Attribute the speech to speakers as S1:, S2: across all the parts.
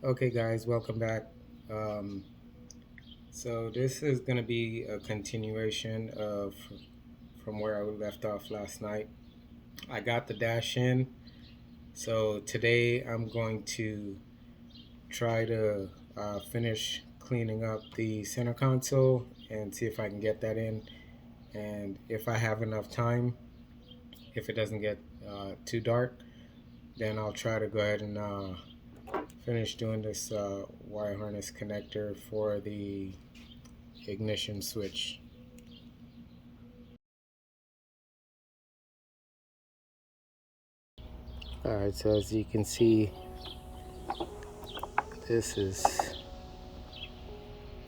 S1: Okay, guys, welcome back. Um, so this is going to be a continuation of from where I left off last night. I got the dash in, so today I'm going to try to finish cleaning up the center console and see if I can get that in. And if I have enough time, if it doesn't get too dark, then I'll try to go ahead and finish doing this wire harness connector for the ignition switch. Alright, so as you can see, this is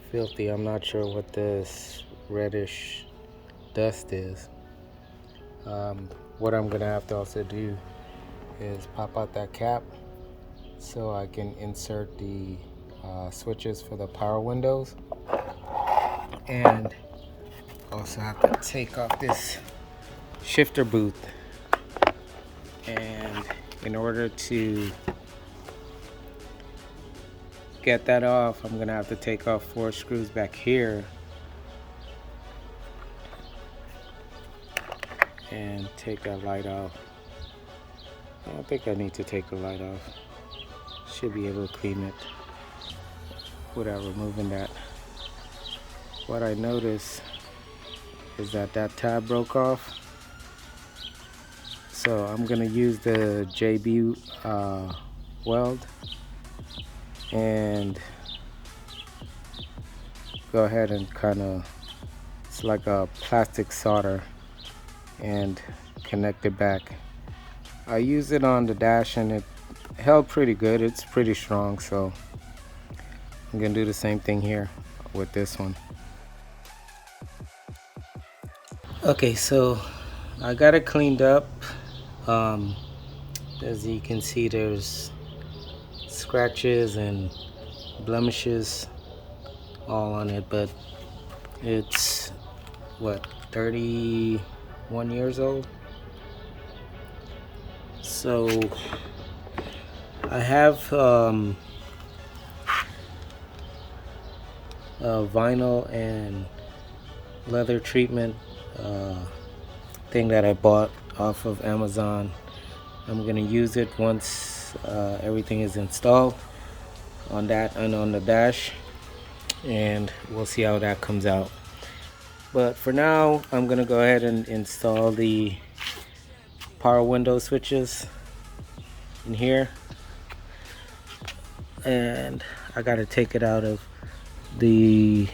S1: filthy. I'm not sure what this reddish dust is. What I'm gonna have to also do is pop out that cap so I can insert the switches for the power windows, and also have to take off this shifter booth. And in order to get that off, I'm gonna have to take off 4 screws back here and take that light off. I don't think I need to take the light off. Should be able to clean it without removing that. What I noticed is that tab broke off. So I'm gonna use the JB weld and go ahead and it's like a plastic solder, and connect it back. I used it on the dash and it held pretty good. It's pretty strong, so I'm gonna do the same thing here with this one. Okay, so I got it cleaned up. As you can see, there's scratches and blemishes all on it, but it's what, 31 years old. So I have a vinyl and leather treatment thing that I bought off of Amazon. I'm gonna use it once everything is installed on that and on the dash, and we'll see how that comes out. But for now, I'm gonna go ahead and install the power window switches in here, and I gotta take it out of the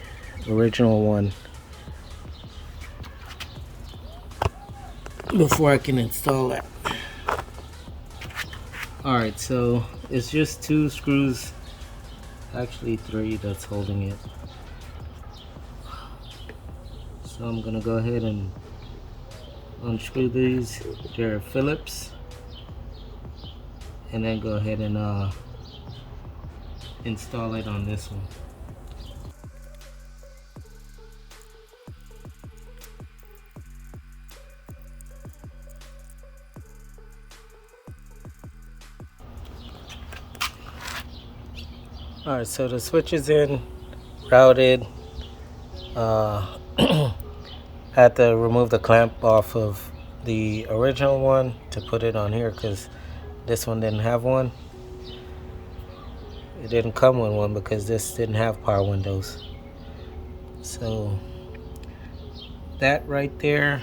S1: original one before I can install it. Alright, so it's just 2 screws, actually 3, that's holding it. So I'm gonna go ahead and unscrew these. They're Phillips, and then go ahead and install it on this one. Alright, so the switch is in, routed. Had to remove the clamp off of the original one to put it on here because this one didn't have one. It didn't come with one because this didn't have power windows. So that right there,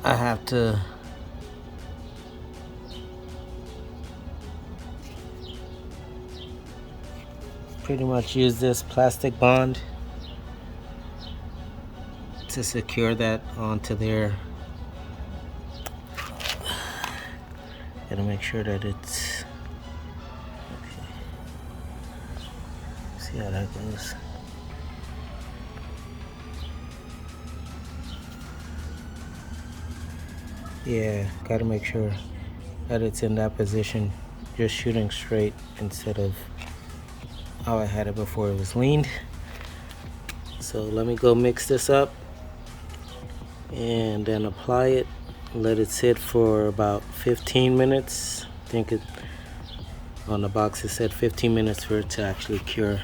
S1: I have to pretty much use this plastic bond to secure that onto there. Gotta make sure that it's okay. See how that goes. Yeah, gotta make sure that it's in that position, just shooting straight instead of how I had it before it was leaned. So let me go mix this up and then apply it let it sit for about 15 minutes. I think it on the box it said 15 minutes for it to actually cure.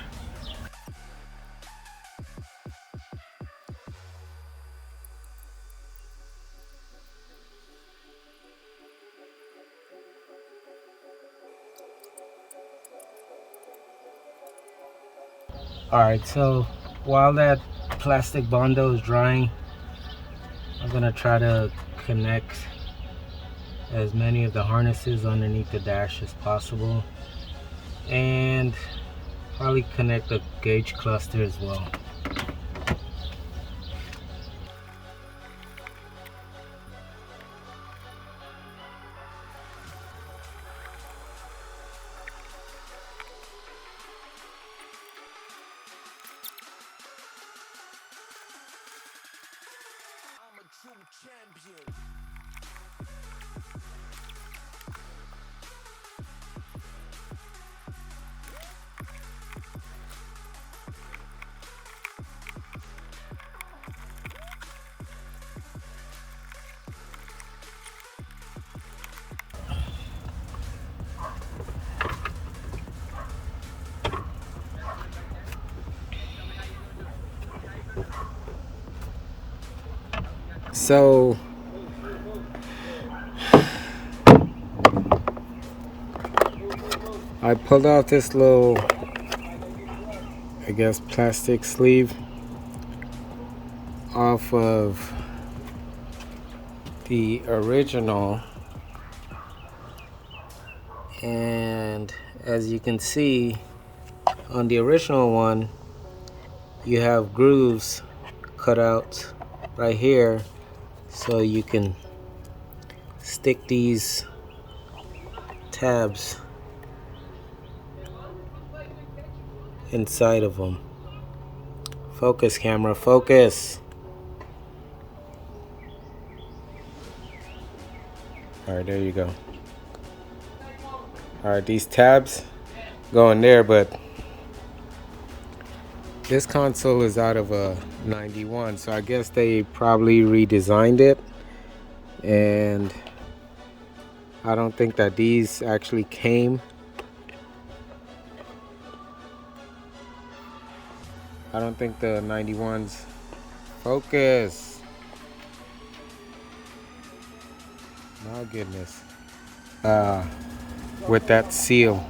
S1: Alright, so while that plastic bondo is drying, I'm gonna try to connect as many of the harnesses underneath the dash as possible, and probably connect the gauge cluster as well. So I pulled out this little, I guess, plastic sleeve off of the original, and as you can see on the original one, you have grooves cut out right here so you can stick these tabs inside of them. Focus, camera, focus. Alright, there you go. Alright, these tabs go in there, but this console is out of a 91, so I guess they probably redesigned it, and I don't think that these actually came. I don't think the 91s focus. My goodness. With that seal.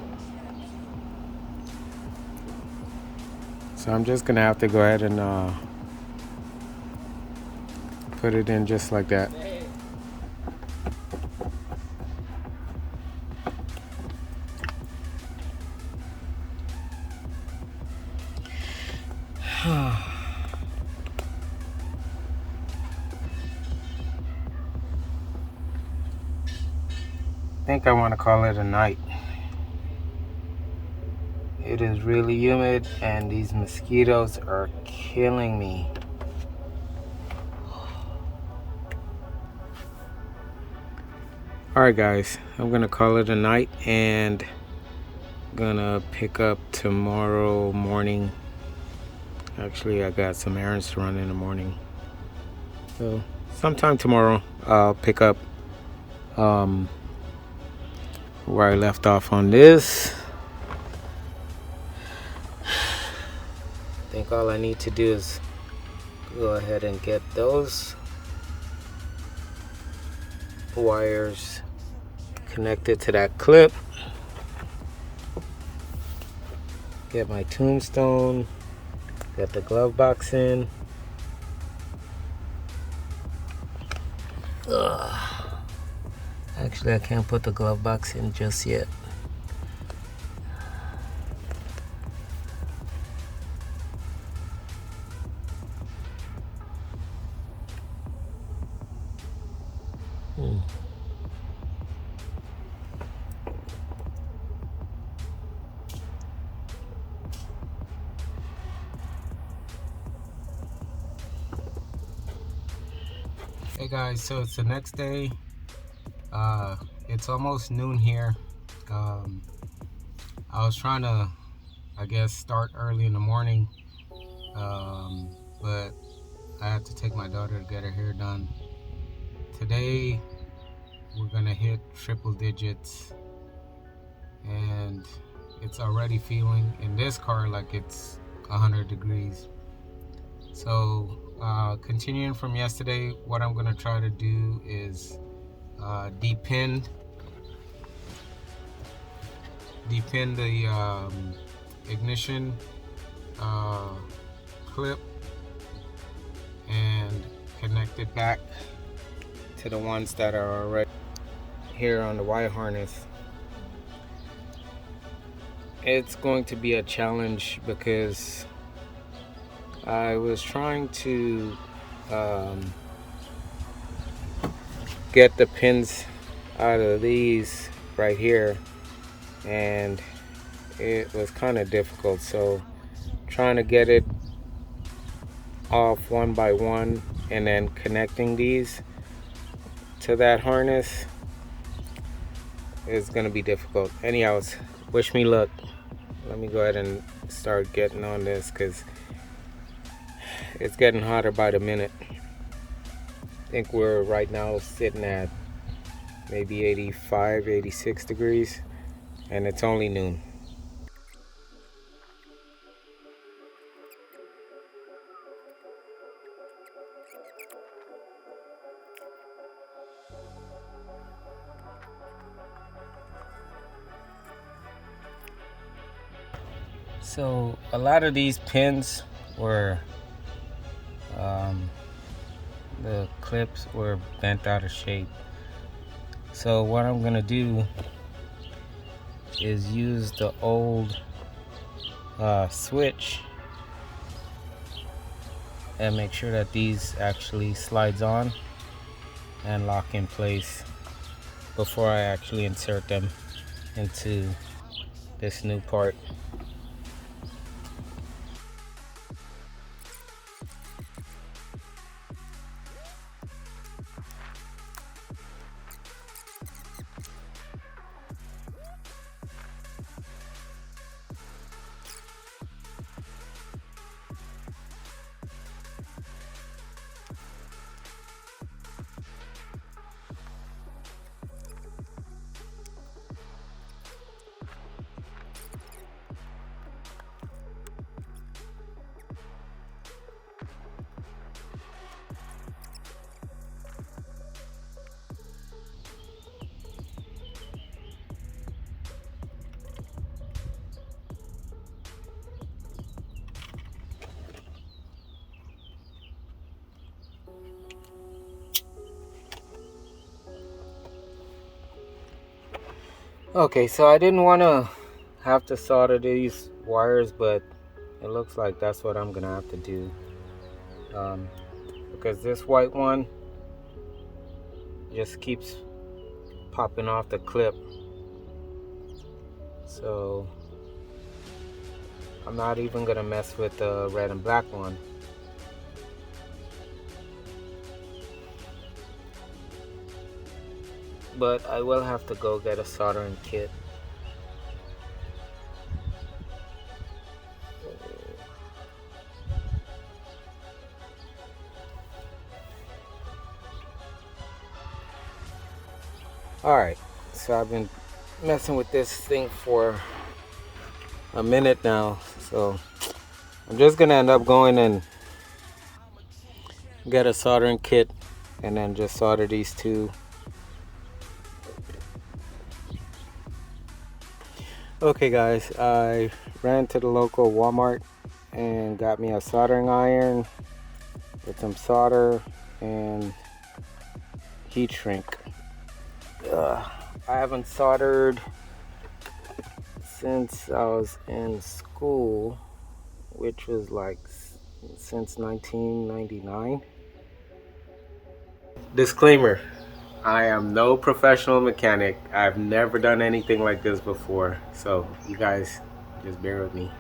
S1: So I'm just gonna have to go ahead and put it in just like that. I think I want to call it a night. It is really humid and these mosquitoes are killing me. Alright guys, I'm gonna call it a night and gonna pick up tomorrow morning. Actually, I got some errands to run in the morning, so sometime tomorrow I'll pick up where I left off on this. I think all I need to do is go ahead and get those wires connected to that clip, get my tombstone, get the glove box in. Actually, I can't put the glove box in just yet. Hey guys, so it's the next day. It's almost noon here. I was trying to, I guess, start early in the morning, but I had to take my daughter to get her hair done. Today we're gonna hit triple digits, and it's already feeling in this car like it's 100 degrees. So continuing from yesterday, what I'm gonna try to do is depin the ignition clip and connect it back to the ones that are already here on the wire harness. It's going to be a challenge because I was trying to get the pins out of these right here, and it was kind of difficult. So trying to get it off one by one and then connecting these to that harness is going to be difficult. Anyways, wish me luck. Let me go ahead and start getting on this because it's getting hotter by the minute. I think we're right now sitting at maybe 85, 86 degrees, and it's only noon. So a lot of these pins were the clips were bent out of shape. So what I'm gonna do is use the old switch and make sure that these actually slides on and lock in place before I actually insert them into this new part. Okay, so I didn't want to have to solder these wires, but it looks like that's what I'm gonna have to do, because this white one just keeps popping off the clip. So I'm not even gonna mess with the red and black one. But I will have to go get a soldering kit. Alright, so I've been messing with this thing for a minute now, so I'm just gonna end up going and get a soldering kit and then just solder these two. Okay guys, I ran to the local Walmart and got me a soldering iron with some solder and heat shrink. I haven't soldered since I was in school, which was like since 1999. Disclaimer, I am no professional mechanic. I've never done anything like this before, so you guys just bear with me.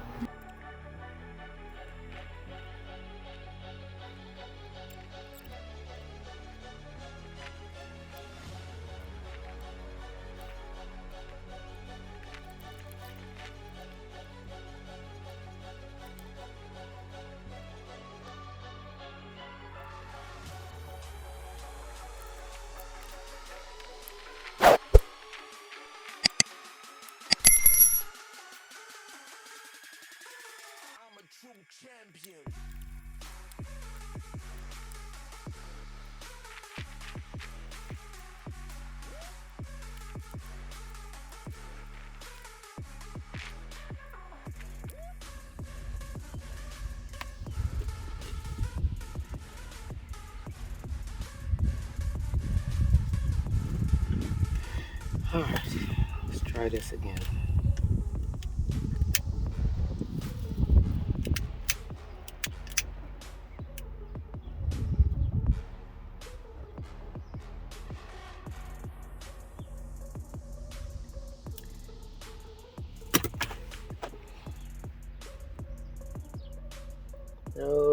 S1: Alright, let's try this again. No.